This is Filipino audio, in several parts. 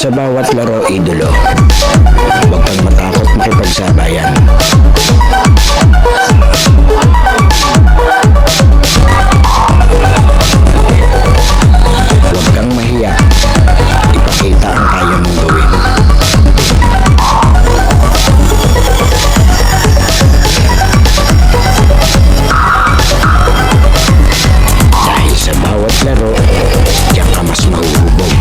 Sa bawat laro, idolo, huwag kang matakot makipagsabayan. Huwag kang mahiya, ipakita ang kaya mong gawin. Dahil sa bawat laro, diyan ka mas mahuhubog.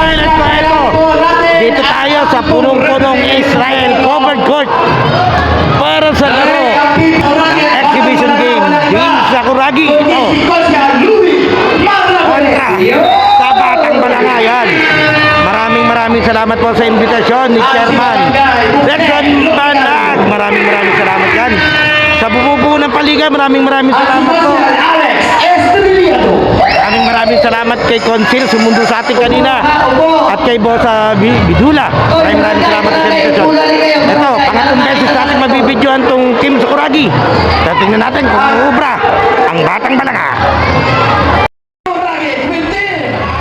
let's go. Ito. Dito tayo sa punong-punong Israel covered court para sa laro exhibition game. James Sakuragi. Ito. Kontra sa Batang Balanga. Yan. Maraming salamat po sa invitasyon ni Chairman Lexon Banag. Maraming salamat yan. Sa bumubuo ng paliga, maraming salamat po. Maraming salamat kay Consil sumundo sa atin kanina at kay Boss Bidula. Maraming salamat sa invitasyon. Ito, pangatlong beses natin mabibidyohan tong Team Sakuragi. Tingnan natin kung uubra ang Batang Balanga.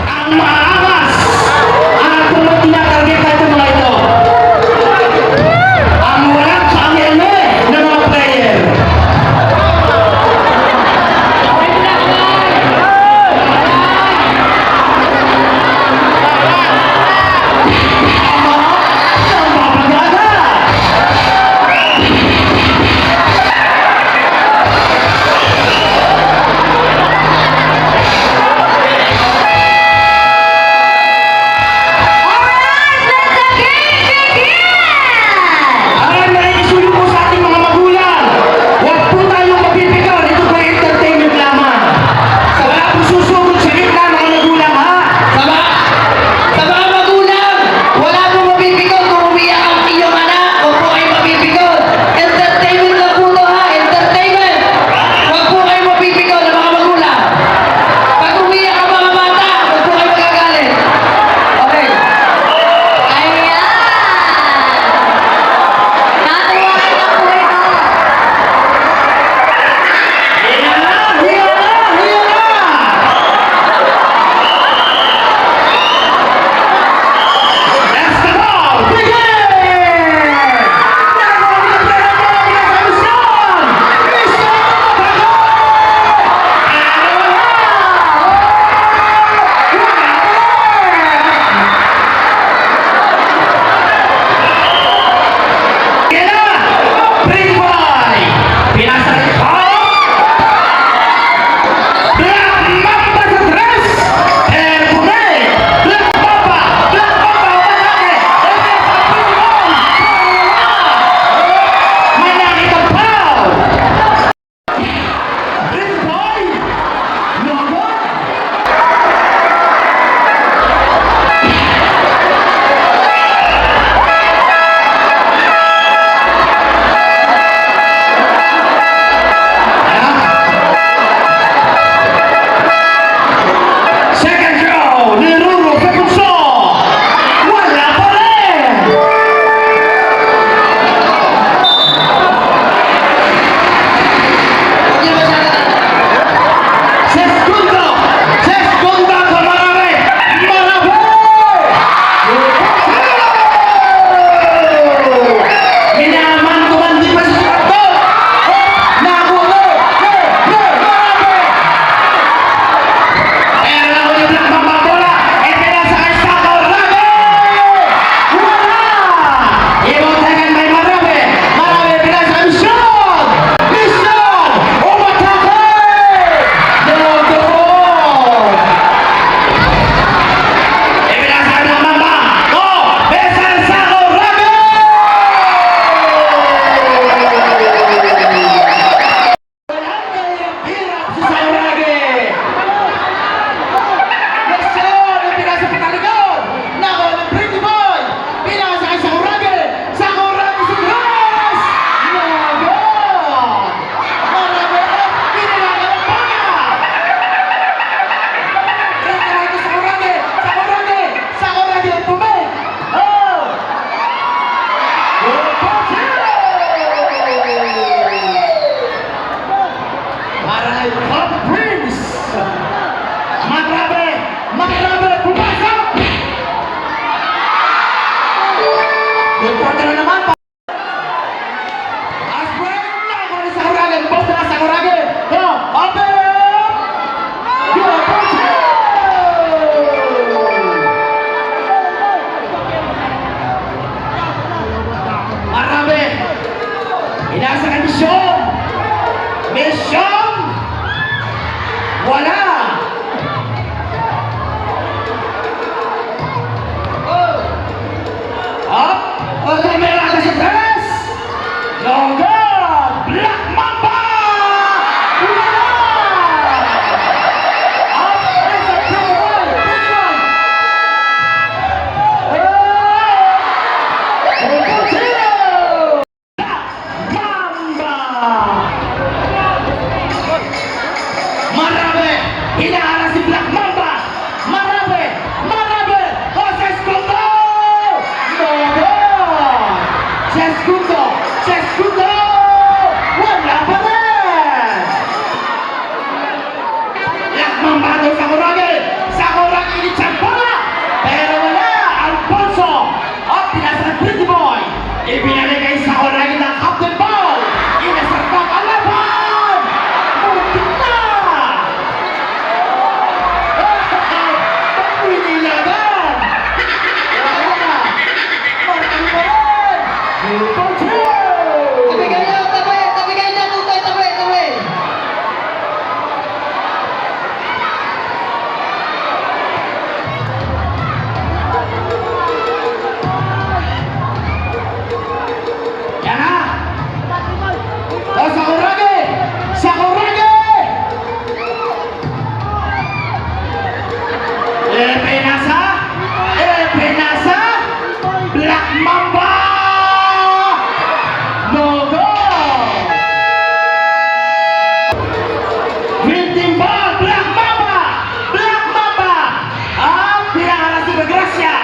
Ang maangas at kung tinatarget natin mga ito ang walang sangyane ng mga player. Pretty Boy. Ibinaligay sa Orangin ng Captain Ball. Inasarpak ang laban. Muntik na. Pagpinilagan. Wala na. Marami pa rin. Super Two. Tabigay na, tutoy, tabi. Yan na. O, Sakuragi. Sakuragi. Epinasa. Epinasa. Black Mamba. No go. Green Team Ball. Black Mamba. Black Mamba. Ang pinangalan si Gracia.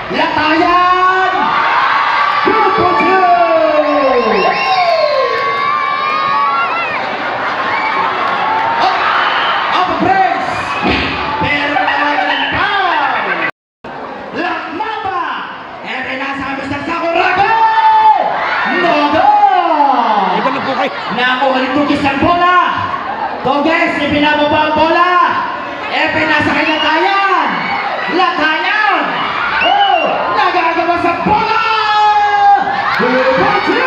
Latayan! Super Two! Up a brace! Pero nawagan ng foul! Black Mamba! Ere nasa Mr. Sakuragi! No goal! Ikaw na po kayo. Nakuha ni Tugis ang bola! Tugis, ipinababa ang bola! Epe nasa kay Latayan! Latayan! Oh! Nagagawa sa bola! Super Two!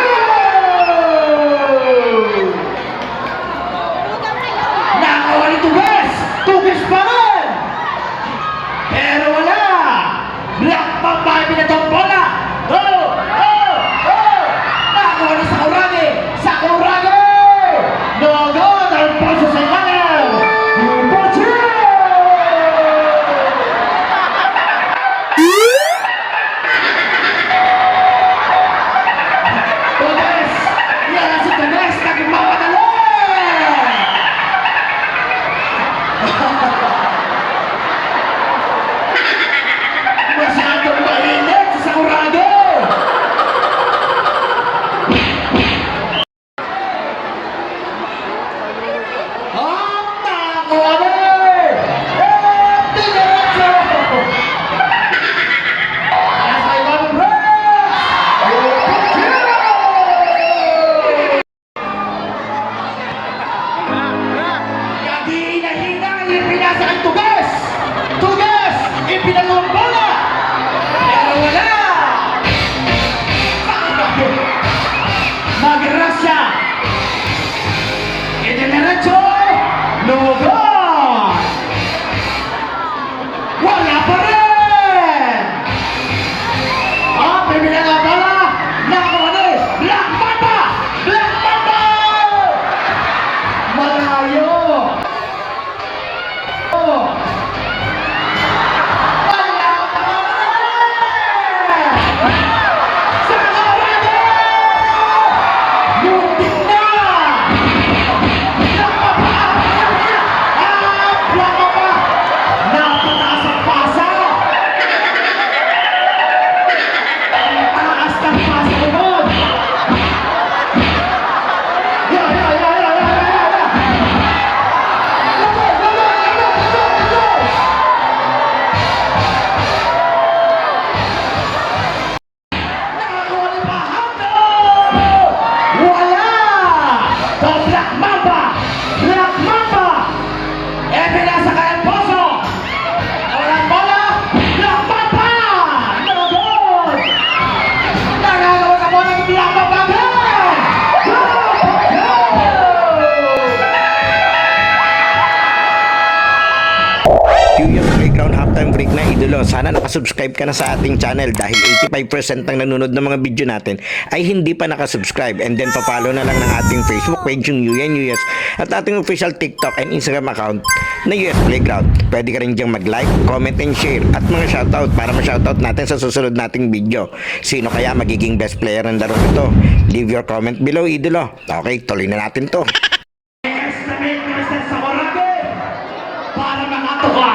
Nakuha ni Tugis! Tugis pa rin! Pero wala! Black Mamba ipinatong bola! Oh! Oh! Oh! Nakuha ni Sakuragi! Sakuragi! No goal! Dahil paso sa imanan! Super Two! Tunes! Yan si Tunes! Nagmamadali! Masyadong mainit si Sakuragi! Ang nakuha ni! Diretso! Nasa ibang press! Hina-hina, ipinasa ang Tugas! Tugas! Ipinalong bola! Pero wala! Magrasya! Idinerecho! No goal! Wala pa rin! Pimila nga bola! Nakuha ni Black Mamba! Black Mamba! Malayo! Oh! Wala pa rin! Sakuragi! Muntik na! Black Mamba! break na idolo. Sana nakasubscribe ka na sa ating channel dahil 85% ng nanonood ng mga video natin ay hindi pa nakasubscribe. And then papalo na lang ng ating Facebook page yung UN US at ating official TikTok and Instagram account na US Playground. Pwede ka rin diyang mag-like, comment and share at mga shoutout para ma-shoutout natin sa susunod nating video. Sino kaya magiging best player ng laro ito? Leave your comment below idolo. Okay, tuloy na natin to. Estimate Mr. Sawarake para makatuwa.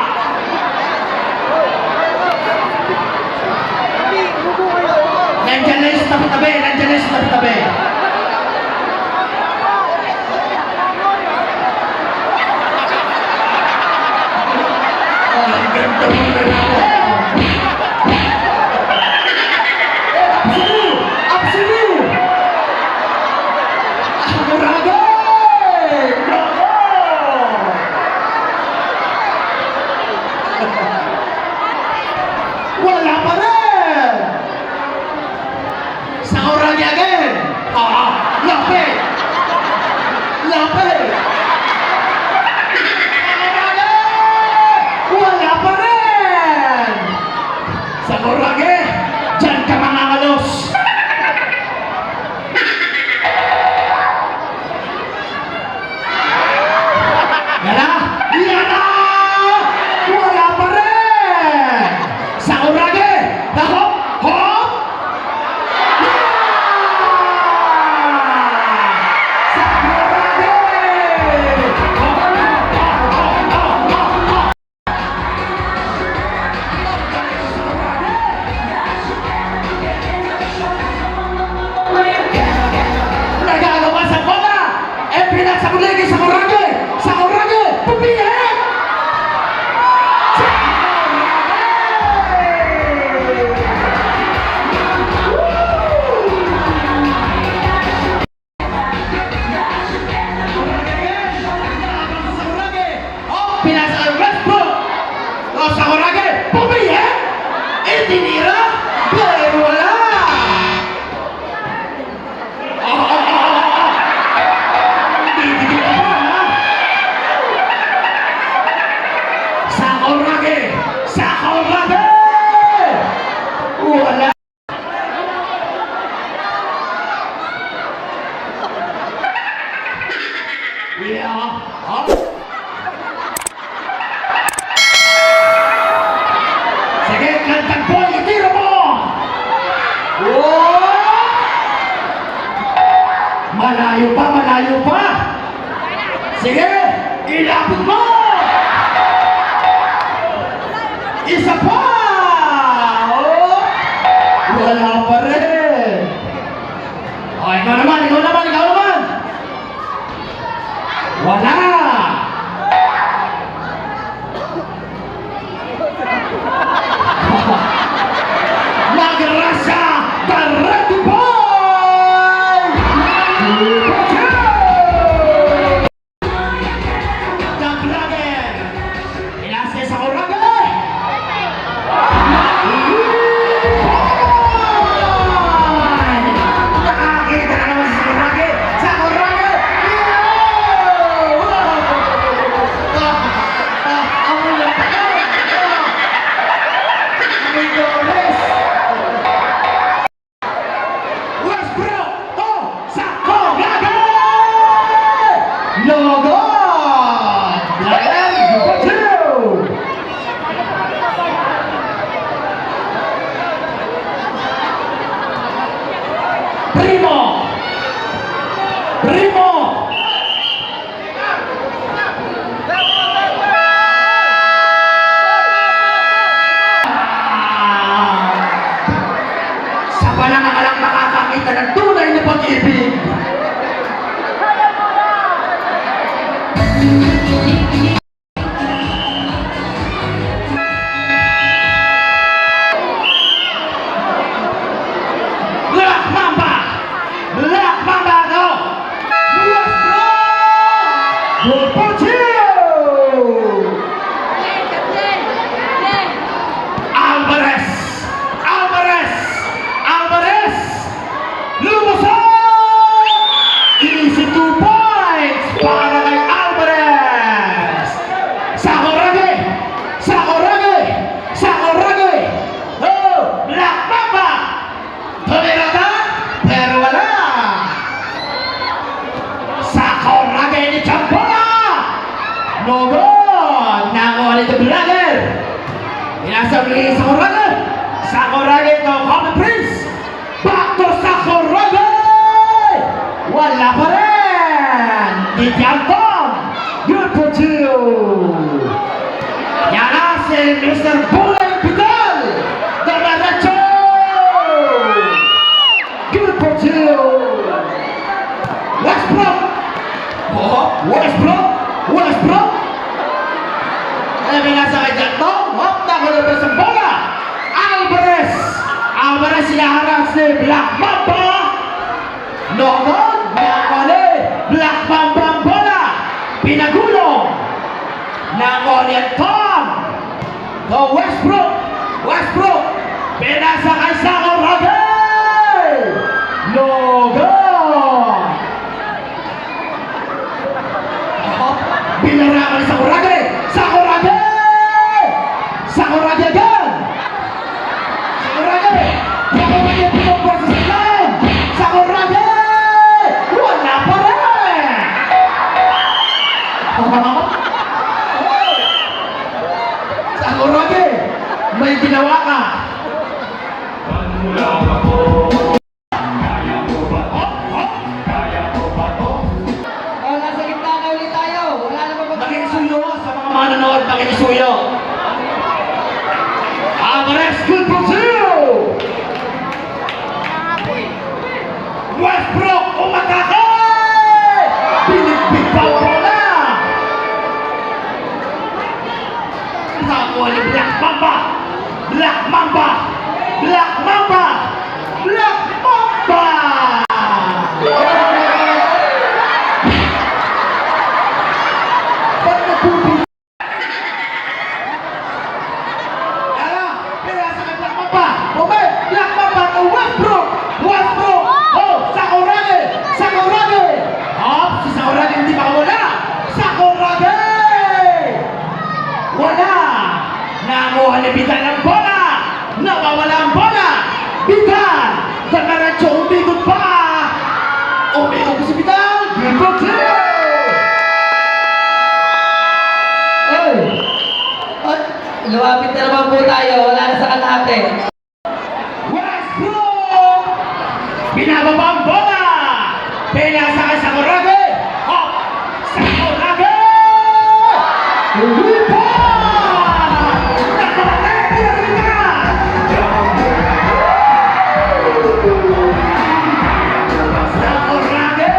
Nandiyan na yung sa tabi-tabi, nandiyan na yung sa tabi-tabi. Oh, ang ganda mo na lang. Absolute! Absolute! Sakurage! Wala pa rin! Sakurage again! Lapit! Lapit! Sakurage! Wala pa rin! Sakurage! Diyan ka mangangalos! Yana! Yana! Wala pa rin! Sakurage! Hop! Hop! Sakurage! Hop! Hop! Hop! Hop! Hop! Nagagawa sa bola! E pinagsakuligi sa Sakurage! Sakurage! Pupilit! Pinasa Westbrook! O Sakurage! Pupilit! Itinira! Pero wala! Didikit ka pa, ha? Sakurage! Sakurage! Wala! Yeah. Hop. Sige, kantang po, itira mo! Oh! Malayo pa, malayo pa! Sige, ilapit mo! Isa pa! Oh! Wala pa rin! Oh, ikaw naman, ikaw naman, ikaw naman! Wala! Magrasa the Red Boy! Sakurage! Inase Sakurage! Nakakita ka naman sa Sakurage! Sakurage! Amoy lang pa yun! Amoy Flores! Westbrook! Oh! Sakurage! No good! Blackland, number 2! Primo! Primo! Sa panangalang makakakita ng tunay na pag-ibig. Black Mamba! Black Mamba, no! Westbrook! Number 2! Alvarez! Alvarez! Alvarez! Lumusot! Easy 2 points para kay Alvarez! No good! Nakuha nito Brother! Inasam lagi Sakurage! Sakurage to Common Prince! Back to Sakurage! Wala pa rin! Dityantong! Good for two! Yan na si Mr. Bulay Pidal! Damaratso! Good for two! Westbrook! Oh, Westbrook! Westbrook! Sabi nga sa kanya, Tom, hop, nakulabas ang bola! Alvarez! Alvarez sinaharap si Black Mamba! Noon, nakuli! Black Mamba ang bola! Pinagulong! Nakuli ang Tom! To Westbrook! Westbrook! Pinasa kay Sakurage! No good! Pinarakan ni Sakurage! Sakurage! Sakurage again! Sakurage! Sakurage pinagpasa sa line! Sakurage! Wala pa rin! Sakurage! May ginawa ka! Nasa gitna na ulit tayo. Wala na ba Pakisuyo sa mga manonood, pakisuyo! Alvarez, good for two! Westbrook, umatake! Pinipig pa ang bola! Nakuha ni Black Mamba! Black Mamba! Black Mamba! Black Mamba! Ba't nagpupunta? Ala, pinasa kay Black Mamba! Okay, Black Mamba to Westbrook! Westbrook! Oh, Sakurage! Sakurage! Oh, si Sakurage hindi makawala! Sakurage! Wala! Nakuha ni Bitan ang bola! Nawawala ang bola! Bitan! Damaratso umigot pa! Umigot si Bitan! Bigot siya! Oy! Oy! Lumapit na naman po tayo. Wala na sa kalahati. Westbrook! Binababa ang bola! Pinasa kay Sakurage! Hop! Sakurage! Uwipa! Nakamatay! Pinarita! Sakurage!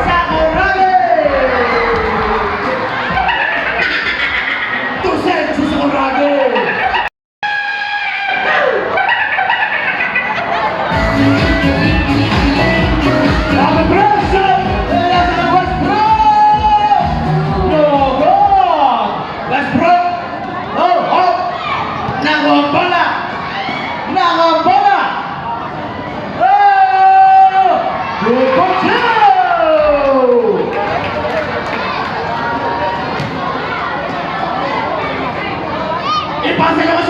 Sakurage! Tusen si Sakurage! Common Prince! Pinasa kay Westbrook! No good! Westbrook! Oh, oh! Nakuha ang bola! Nakuha ang bola! Oh! Good for two! Ipasa niyo